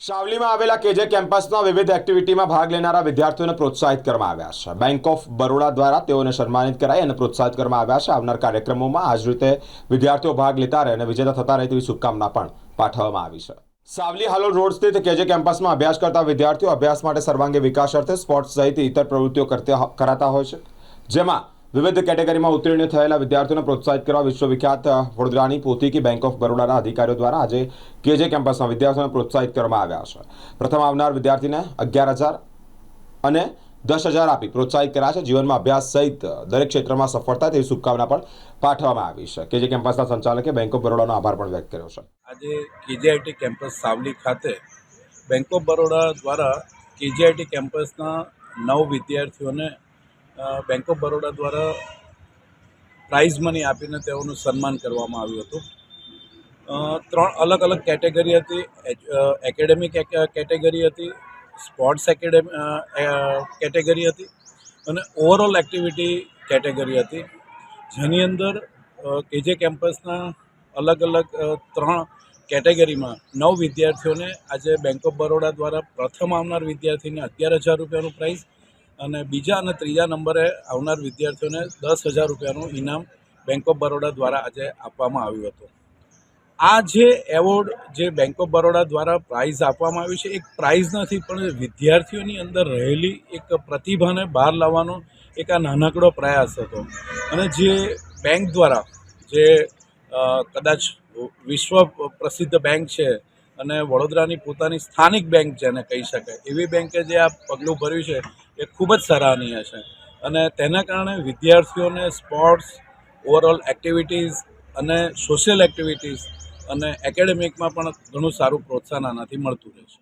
સાવલીમાં આવેલા કેજે કેમ્પસના વિવિધ એક્ટિવિટીમાં ભાગ લેનારા વિદ્યાર્થીઓને પ્રોત્સાહિત કરવામાં આવ્યા છે. બેંક ઓફ બરોડા દ્વારા તેઓને સન્માનિત કરાઈ અને પ્રોત્સાહિત કરવામાં આવ્યા છે. આવનાર કાર્યક્રમોમાં આ જ રીતે વિદ્યાર્થીઓ ભાગ લેતા રહે અને વિજેતા થતા રહે તેવી શુભકામના પણ પાઠવવામાં આવી છે. સાવલી હાલોલ રોડ સ્થિત કેજે કેમ્પસમાં અભ્યાસ કરતા વિદ્યાર્થીઓ અભ્યાસ માટે સર્વાંગી વિકાસ અર્થે સ્પોર્ટ્સ સહિત ઇતર પ્રવૃત્તિઓ કરાતા હોય છે, જેમાં વિવિધ કેટેગરીમાં ઉત્તીર્ણ થયેલા વિદ્યાર્થીઓને પ્રોત્સાહિત કરવા વિશ્વવિખ્યાત વડોદરાની પોતીકી બેંક ઓફ બરોડાના અધિકારીઓ દ્વારા આજે કેજે કેમ્પસના વિદ્યાર્થીઓને પ્રોત્સાહિત કરવામાં આવ્યા છે. પ્રથમ આવનાર વિદ્યાર્થીને 11,000 અને 10,000 આપી પ્રોત્સાહિત કર્યા છે. જીવનમાં અભ્યાસ સહિત દરેક ક્ષેત્રમાં સફળ થાય તેવી શુભકામના પણ પાઠવવામાં આવી છે. કેજે કેમ્પસના સંચાલકે બેંક ઓફ બરોડાનો આભાર પણ વ્યક્ત કર્યો છે. આજે કેજીઆઈટી કેમ્પસ સાવલી ખાતે બેંક ઓફ બરોડા દ્વારા કેજીઆઈટી કેમ્પસના 9 વિદ્યાર્થીઓને બેંક ઓફ બરોડા દ્વારા પ્રાઇઝ મની આપીને તેઓનું સન્માન કરવામાં આવ્યું હતું. 3 અલગ અલગ કેટેગરી હતી. એકેડેમિક કેટેગરી હતી, સ્પોર્ટ્સ કેટેગરી હતી અને ઓવરઓલ એક્ટિવિટી કેટેગરી હતી, જેની અંદર કેજે કેમ્પસના અલગ અલગ 3 કેટેગરીમાં 9 વિદ્યાર્થીઓને આજે બેંક ઓફ બરોડા દ્વારા પ્રથમ આવનાર વિદ્યાર્થીને 11,000 રૂપિયાનું પ્રાઇઝ અને બીજા અને ત્રીજા નંબરે આવનાર વિદ્યાર્થીઓને 10,000 રૂપિયાનું ઇનામ બેંક ઓફ બરોડા દ્વારા આજે આપવામાં આવ્યું હતું. આ જે એવોર્ડ જે બેંક ઓફ બરોડા દ્વારા પ્રાઇઝ આપવામાં આવ્યું છે, એક પ્રાઇઝ નથી પણ વિદ્યાર્થીઓની અંદર રહેલી એક પ્રતિભાને બહાર લાવવાનો એક આ નાનકડો પ્રયાસ હતો. અને જે બેંક દ્વારા જે કદાચ વિશ્વ પ્રસિદ્ધ બેંક છે અને વડોદરાની પોતાની સ્થાનિક બેંક જેને કહી શકાય એવી બેંકે જે આ પગલું ભર્યું છે એ ખૂબ જ સરાહનીય છે. અને તેના કારણે વિદ્યાર્થીઓને સ્પોર્ટ્સ, ઓવરઓલ એક્ટિવિટીઝ અને સોશિયલ એક્ટિવિટીઝ અને એકેડેમિકમાં પણ ઘણું સારું પ્રોત્સાહન આનાથી મળતું રહે છે.